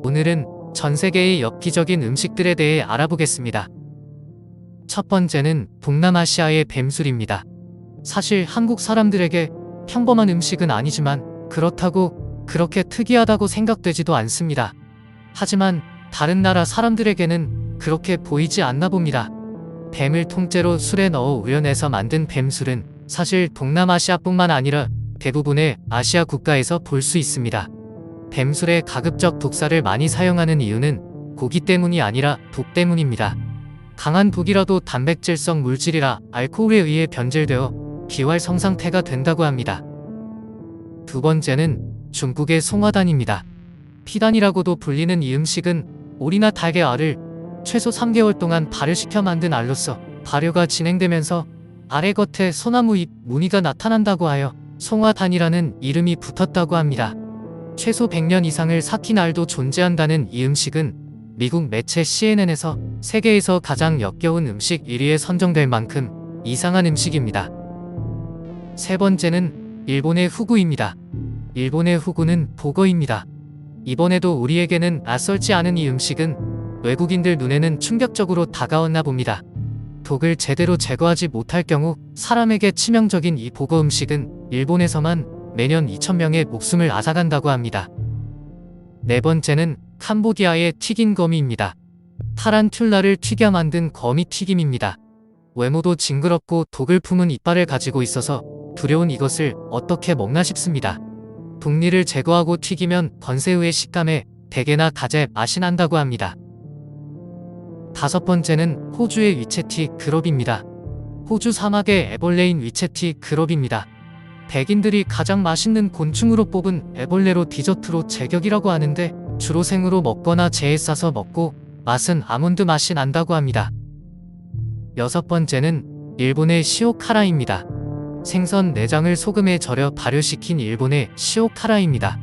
오늘은 전 세계의 엽기적인 음식들에 대해 알아보겠습니다. 첫 번째는 동남아시아의 뱀술입니다. 사실 한국 사람들에게 평범한 음식은 아니지만 그렇다고 그렇게 특이하다고 생각되지도 않습니다. 하지만 다른 나라 사람들에게는 그렇게 보이지 않나 봅니다. 뱀을 통째로 술에 넣어 우려내서 만든 뱀술은 사실 동남아시아뿐만 아니라 대부분의 아시아 국가에서 볼 수 있습니다. 뱀술에 가급적 독살을 많이 사용하는 이유는 고기 때문이 아니라 독 때문입니다. 강한 독이라도 단백질성 물질이라 알코올에 의해 변질되어 비활성 상태가 된다고 합니다. 두 번째는 중국의 송화단입니다. 피단이라고도 불리는 이 음식은 오리나 닭의 알을 최소 3개월 동안 발효시켜 만든 알로서 발효가 진행되면서 알의 겉에 소나무 잎 무늬가 나타난다고 하여 송화단이라는 이름이 붙었다고 합니다. 최소 100년 이상을 삭힌 알도 존재한다는 이 음식은 미국 매체 CNN에서 세계에서 가장 역겨운 음식 1위에 선정될 만큼 이상한 음식입니다. 세 번째는 일본의 후구입니다. 일본의 후구는 보거입니다. 이번에도 우리에게는 낯설지 않은 이 음식은 외국인들 눈에는 충격적으로 다가왔나 봅니다. 독을 제대로 제거하지 못할 경우 사람에게 치명적인 이 보거 음식은 일본에서만 매년 2,000명의 목숨을 앗아간다고 합니다. 네 번째는 캄보디아의 튀긴 거미입니다. 타란툴라를 튀겨 만든 거미 튀김입니다. 외모도 징그럽고 독을 품은 이빨을 가지고 있어서 두려운 이것을 어떻게 먹나 싶습니다. 독리를 제거하고 튀기면 건새우의 식감에 대게나 가재 맛이 난다고 합니다. 다섯 번째는 호주의 위체티 그럽입니다. 호주 사막의 애벌레인 위체티 그럽입니다. 백인들이 가장 맛있는 곤충으로 뽑은 애벌레로 디저트로 제격이라고 하는데 주로 생으로 먹거나 재에 싸서 먹고 맛은 아몬드 맛이 난다고 합니다. 여섯 번째는 일본의 시오카라입니다. 생선 내장을 소금에 절여 발효시킨 일본의 시오카라입니다.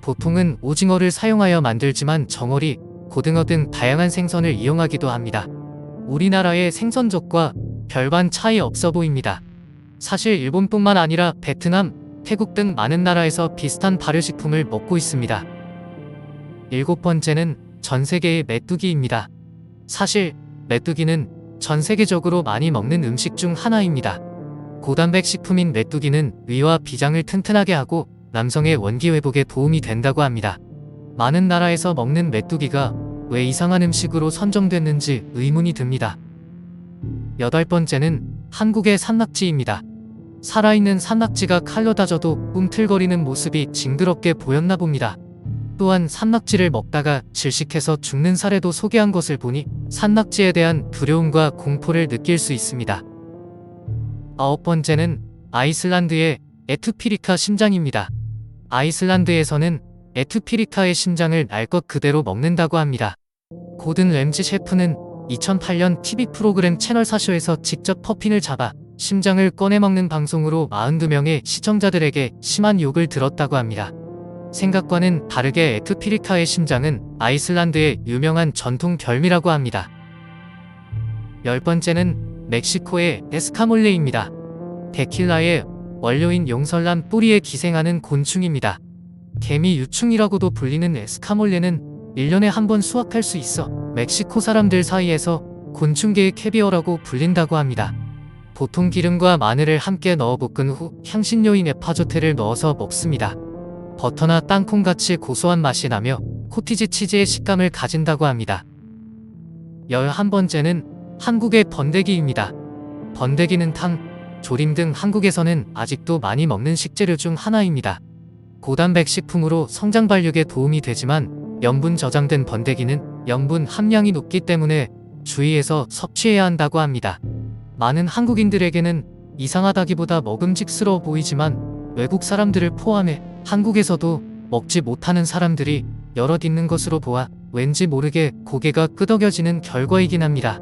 보통은 오징어를 사용하여 만들지만 정어리, 고등어 등 다양한 생선을 이용하기도 합니다. 우리나라의 생선족과 별반 차이 없어 보입니다. 사실 일본뿐만 아니라 베트남, 태국 등 많은 나라에서 비슷한 발효식품을 먹고 있습니다. 일곱 번째는 전 세계의 메뚜기입니다. 사실 메뚜기는 전 세계적으로 많이 먹는 음식 중 하나입니다. 고단백 식품인 메뚜기는 위와 비장을 튼튼하게 하고 남성의 원기 회복에 도움이 된다고 합니다. 많은 나라에서 먹는 메뚜기가 왜 이상한 음식으로 선정됐는지 의문이 듭니다. 여덟 번째는 한국의 산낙지입니다. 살아있는 산낙지가 칼로 다져도 꿈틀거리는 모습이 징그럽게 보였나 봅니다. 또한 산낙지를 먹다가 질식해서 죽는 사례도 소개한 것을 보니 산낙지에 대한 두려움과 공포를 느낄 수 있습니다. 아홉 번째는 아이슬란드의 에투피리카 심장입니다. 아이슬란드에서는 에투피리카의 심장을 날 것 그대로 먹는다고 합니다. 고든 램지 셰프는 2008년 TV 프로그램 채널 4쇼에서 직접 퍼핀을 잡아 심장을 꺼내 먹는 방송으로 42명의 시청자들에게 심한 욕을 들었다고 합니다. 생각과는 다르게 에투피리카의 심장은 아이슬란드의 유명한 전통 별미라고 합니다. 열 번째는 멕시코의 에스카몰레입니다. 데킬라의 원료인 용설란 뿌리에 기생하는 곤충입니다. 개미 유충이라고도 불리는 에스카몰레는 1년에 한 번 수확할 수 있어 멕시코 사람들 사이에서 곤충계의 캐비어라고 불린다고 합니다. 보통 기름과 마늘을 함께 넣어 볶은 후 향신료인 에파조테를 넣어서 먹습니다. 버터나 땅콩같이 고소한 맛이 나며 코티지 치즈의 식감을 가진다고 합니다. 11번째는 한국의 번데기입니다. 번데기는 탕, 조림 등 한국에서는 아직도 많이 먹는 식재료 중 하나입니다. 고단백 식품으로 성장 발육에 도움이 되지만 염분 저장된 번데기는 염분 함량이 높기 때문에 주의해서 섭취해야 한다고 합니다. 많은 한국인들에게는 이상하다기보다 먹음직스러워 보이지만 외국 사람들을 포함해 한국에서도 먹지 못하는 사람들이 여럿 있는 것으로 보아 왠지 모르게 고개가 끄덕여지는 결과이긴 합니다.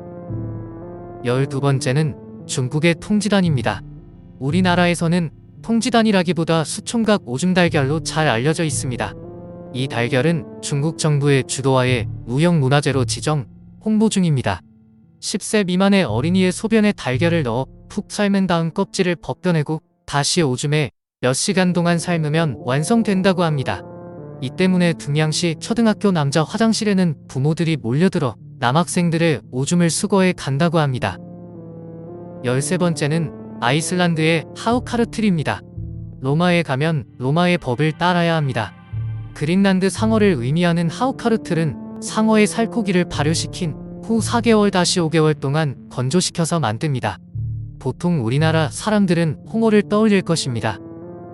12번째는 중국의 통지단입니다. 우리나라에서는 통지단이라기보다 수총각 오줌 달걀로 잘 알려져 있습니다. 이 달걀은 중국 정부의 주도하에 무형문화재로 지정, 홍보 중입니다. 10세 미만의 어린이의 소변에 달걀을 넣어 푹 삶은 다음 껍질을 벗겨내고 다시 오줌에 몇 시간 동안 삶으면 완성된다고 합니다. 이 때문에 등양시 초등학교 남자 화장실에는 부모들이 몰려들어 남학생들의 오줌을 수거해 간다고 합니다. 13번째는 아이슬란드의 하우카르틀입니다. 로마에 가면 로마의 법을 따라야 합니다. 그린란드 상어를 의미하는 하우카르틀은 상어의 살코기를 발효시킨 후 4개월-5개월 동안 건조시켜서 만듭니다. 보통 우리나라 사람들은 홍어를 떠올릴 것입니다.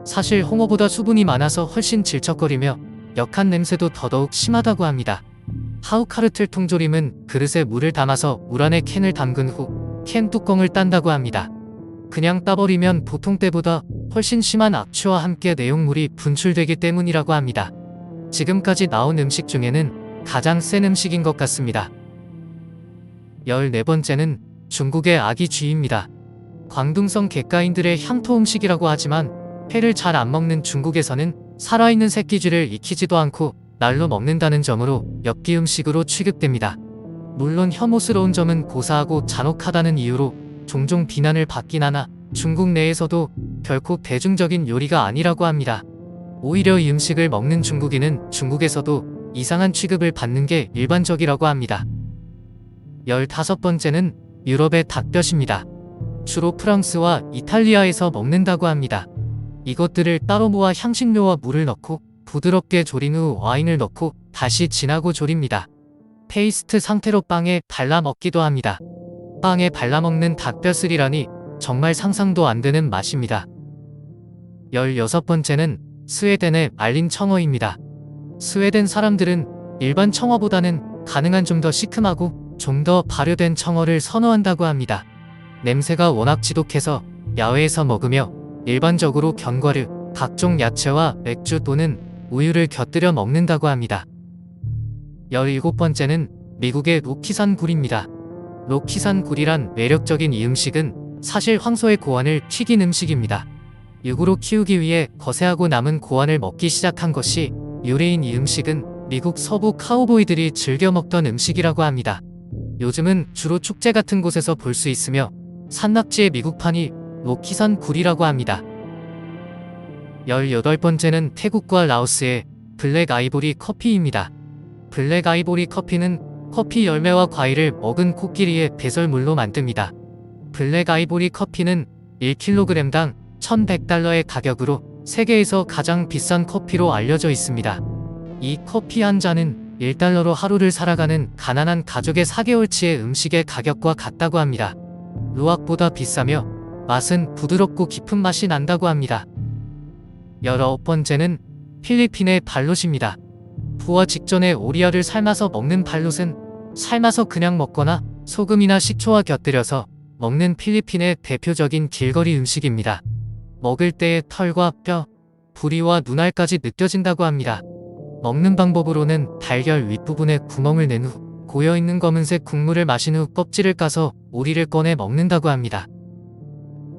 사실 홍어보다 수분이 많아서 훨씬 질척거리며 역한 냄새도 더더욱 심하다고 합니다. 하우카르틀 통조림은 그릇에 물을 담아서 물 안에 캔을 담근 후 캔 뚜껑을 딴다고 합니다. 그냥 따버리면 보통 때보다 훨씬 심한 악취와 함께 내용물이 분출되기 때문이라고 합니다. 지금까지 나온 음식 중에는 가장 센 음식인 것 같습니다. 14번째는 중국의 아기 쥐입니다. 광둥성 객가인들의 향토 음식이라고 하지만 회를 잘 안 먹는 중국에서는 살아있는 새끼쥐를 익히지도 않고 날로 먹는다는 점으로 엽기 음식으로 취급됩니다. 물론 혐오스러운 점은 고사하고 잔혹하다는 이유로 종종 비난을 받긴 하나 중국 내에서도 결코 대중적인 요리가 아니라고 합니다. 오히려 이 음식을 먹는 중국인은 중국에서도 이상한 취급을 받는 게 일반적이라고 합니다. 15번째는 유럽의 닭뼈입니다. 주로 프랑스와 이탈리아에서 먹는다고 합니다. 이것들을 따로 모아 향신료와 물을 넣고 부드럽게 졸인 후 와인을 넣고 다시 진하고 졸입니다. 페이스트 상태로 빵에 발라 먹기도 합니다. 빵에 발라 먹는 닭뼈슬이라니 정말 상상도 안 되는 맛입니다. 16번째는 스웨덴의 말린 청어입니다. 스웨덴 사람들은 일반 청어보다는 가능한 좀 더 시큼하고 좀 더 발효된 청어를 선호한다고 합니다. 냄새가 워낙 지독해서 야외에서 먹으며 일반적으로 견과류, 각종 야채와 맥주 또는 우유를 곁들여 먹는다고 합니다. 17번째는 미국의 로키산 굴입니다. 로키산 굴이란 매력적인 이 음식은 사실 황소의 고환을 튀긴 음식입니다. 육으로 키우기 위해 거세하고 남은 고환을 먹기 시작한 것이 유래인 이 음식은 미국 서부 카우보이들이 즐겨 먹던 음식이라고 합니다. 요즘은 주로 축제 같은 곳에서 볼 수 있으며 산낙지의 미국판이 로키산 굴이라고 합니다. 18번째는 태국과 라오스의 블랙 아이보리 커피입니다. 블랙 아이보리 커피는 커피 열매와 과일을 먹은 코끼리의 배설물로 만듭니다. 블랙 아이보리 커피는 1kg당 1,100달러의 가격으로 세계에서 가장 비싼 커피로 알려져 있습니다. 이 커피 한 잔은 1달러로 하루를 살아가는 가난한 가족의 4개월치의 음식의 가격과 같다고 합니다. 루악보다 비싸며 맛은 부드럽고 깊은 맛이 난다고 합니다. 19번째는 필리핀의 발롯입니다. 부화 직전에 오리알을 삶아서 먹는 발롯은 삶아서 그냥 먹거나 소금이나 식초와 곁들여서 먹는 필리핀의 대표적인 길거리 음식입니다. 먹을 때의 털과 뼈, 부리와 눈알까지 느껴진다고 합니다. 먹는 방법으로는 달걀 윗부분에 구멍을 낸 후 고여있는 검은색 국물을 마신 후 껍질을 까서 오리를 꺼내 먹는다고 합니다.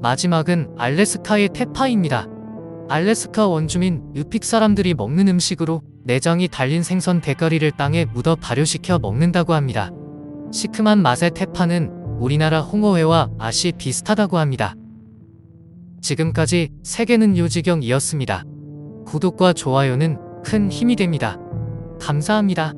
마지막은 알래스카의 테파입니다. 알래스카 원주민 유픽 사람들이 먹는 음식으로 내장이 달린 생선 대가리를 땅에 묻어 발효시켜 먹는다고 합니다. 시큼한 맛의 테파는 우리나라 홍어회와 맛이 비슷하다고 합니다. 지금까지 세계는 요지경이었습니다. 구독과 좋아요는 큰 힘이 됩니다. 감사합니다.